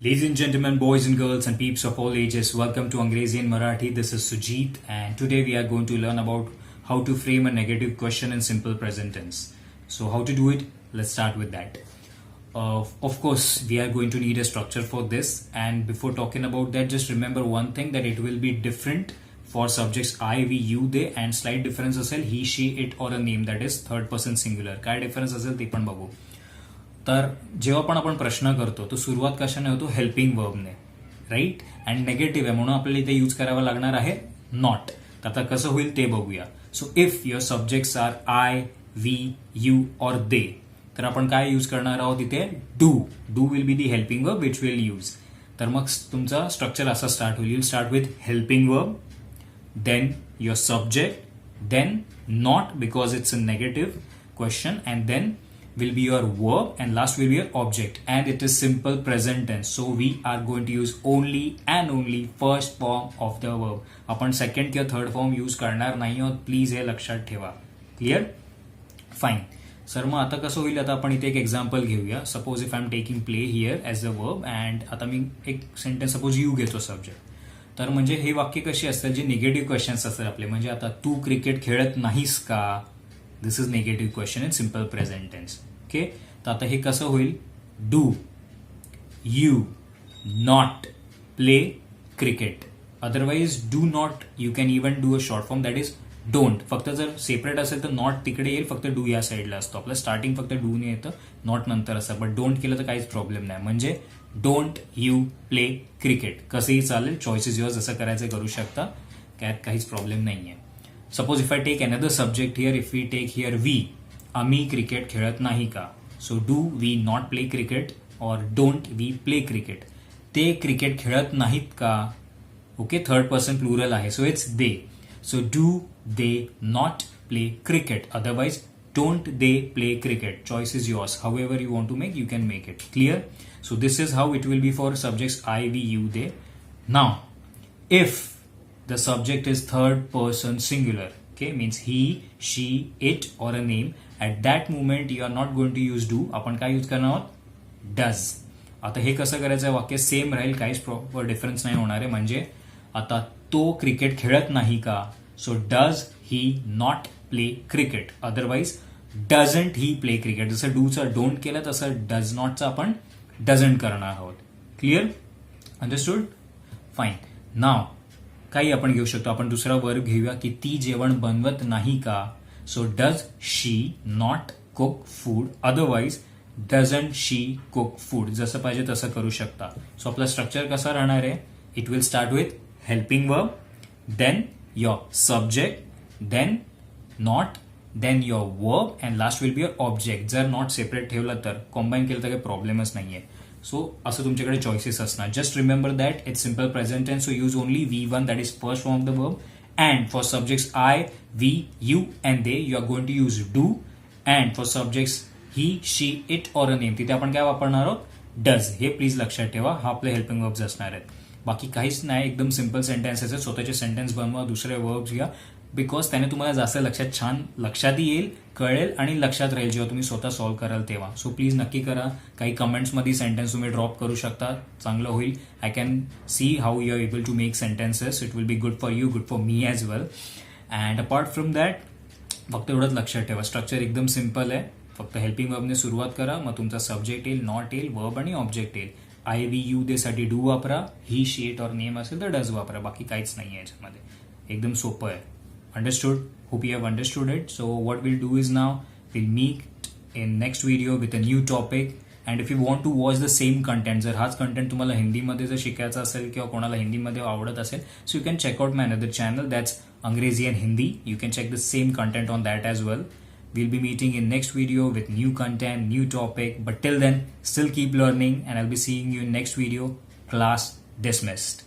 Ladies and gentlemen, boys and girls and peeps of all ages, welcome to Angrezi in Marathi. This is Sujit and today we are going to learn about how to frame a negative question in simple present tense. So how to do it? Let's start with that. Of course, we are going to need a structure for this, and before talking about that, just remember one thing, that it will be different for subjects I, we, you, they, and slight difference असेल he, she, it or a name, that is third person singular. काय difference असेल ते पण बघू. तर जेव्हा पण आपण प्रश्न करतो तो सुरुवात कशाने होतो? हेल्पिंग वर्बने, राईट. अँड नेगेटिव्ह आहे म्हणून आपल्याला इथे यूज करावा लागणार आहे नॉट. तर आता कसं होईल ते बघूया. So if your subjects are I, we, you or they, तर आपण काय यूज करणार आहोत इथे? Do. Do will be the helping verb which will use. तर मग तुमचा स्ट्रक्चर असा स्टार्ट होईल. You start with helping verb, then your subject, then not because it's a negative question, and then will be your verb, and last will be your object, and it is simple present tense, so we are going to use only and only first form of the verb. आपण second किंवा third form use करणार नाही आहोत, please हे लक्षात ठेवा. Clear? Fine. Sir मग आता कसं होईल? आता आपण इथे एक एक्झाम्पल घेऊया. Suppose if I am taking play here as a verb, and आता मी एक सेंटेन्स सपोज यू घेतो सब्जेक्ट. तर म्हणजे हे वाक्य कशी असतात जे निगेटिव्ह क्वेश्चन्स असतात आपले, म्हणजे आता तू क्रिकेट खेळत नाहीस का? This is negative question in simple present tense. Okay. तर आता हे कसं होईल? Do you not play cricket. Otherwise do not you can even do a short form, that is don't. फक्त जर सेपरेट असेल तर नॉट तिकडे येईल, फक्त डू या साईडला असतो. आपलं स्टार्टिंग फक्त डू ने येतं, नॉट नंतर असतं. बट डोंट केलं तर काहीच प्रॉब्लेम नाही. म्हणजे डोंट यू प्ले क्रिकेट कसंही चालेल, चॉईस इज युअर्स. जसं करायचं करू शकता, त्यात काहीच प्रॉब्लेम नाहीये. Suppose if I take another subject here, if we take here we, आम्ही क्रिकेट खेळत नाही का? So do we not play cricket or don't we play cricket. ते क्रिकेट खेळत नाहीत का? ओके, थर्ड पर्सन प्लुरल आहे, so it's they. So do they not play cricket, otherwise don't they play cricket. Choice is yours. However you want to make, you can make it. Clear? So this is how it will be for subjects I, we, you, they. Now if the subject is third person singular, okay, means he, she, it or a name, at that moment you are not going to use do. आपण काय use करणार आहोत? Does. आता हे कसं करायचं? वाक्य same राहील, काहीच प्रॉपर डिफरन्स नाही होणार आहे. म्हणजे आता तो क्रिकेट खेळत नाही का? So does he not play cricket, otherwise doesn't he play cricket. जसं डूचं डोंट केलं तसं डज नॉटचं आपण डझंट करणार आहोत. क्लिअर? अंडरस्टूड? फाईन. नाव काही आपण घेऊ शकतो. आपण दुसरा वर्ब घेऊया की ती जेवण बनवत नाही का? So does she not cook food, otherwise doesn't she cook food. जसं पाहिजे तसं करू शकता. सो आपला स्ट्रक्चर कसा राहणार आहे? It will start with helping verb, then your subject, then not, then your verb, and last will be your object. जर नॉट सेपरेट ठेवलं तर, कॉम्बाईन केलं तर काही प्रॉब्लेमच नाहीये. सो असं तुमच्याकडे चॉईसेस असणार. Just remember that it's simple present tense, so use only V1, that is first form of the verb. And for subjects I, we, you and they, you are going to use do. And for subjects he, she, it or a name, तिथे आपण काय वापरणार आहोत? Does. हे please लक्षात ठेवा. हा आपले हेल्पिंग वर्ब्स असणार आहेत. बाकी काहीच नाही, एकदम सिम्पल सेंटेन्सेस आहेत. स्वतःचे सेंटेन्स बनवा, दुसरे वर्ब्स घ्या, बिकॉज त्याने तुम्हाला जास्त लक्षात येईल, कळेल आणि लक्षात राहील जेव्हा तुम्ही स्वतः सॉल्व्ह कराल तेव्हा. सो प्लीज नक्की करा. काही कमेंट्समध्ये सेंटेन्स तुम्ही ड्रॉप करू शकता, चांगलं होईल. I can see how you are able to make sentences. It will be good for you, good for me as well. And apart from that फक्त एवढंच लक्षात ठेवा, स्ट्रक्चर एकदम सिम्पल आहे. फक्त हेल्पिंग वर्बने सुरुवात करा, मग तुमचा सब्जेक्ट येईल, नॉट येईल, वर्ब आणि ऑब्जेक्ट येईल. आय, वी, यू, दे साठी डू वापरा. ही, शी, इट और नेम असेल तर डज वापरा. बाकी काहीच नाही आहे याच्यामध्ये. एकदम सोपं आहे. Understood? Hope you have understood it. So what we'll do is now we'll meet in next video with a new topic. And if you want to watch the same content, जर हाच कंटेंट तुम्हाला हिंदीमध्ये जर शिकायचा असेल किंवा कोणाला हिंदीमध्ये आवडत असेल, so you can check out my another channel, that's Angrezi and Hindi. You can check the same content on that as well. We'll be meeting in next video with new content, new topic. But till then, still keep learning, and I'll be seeing you in next video. Class dismissed.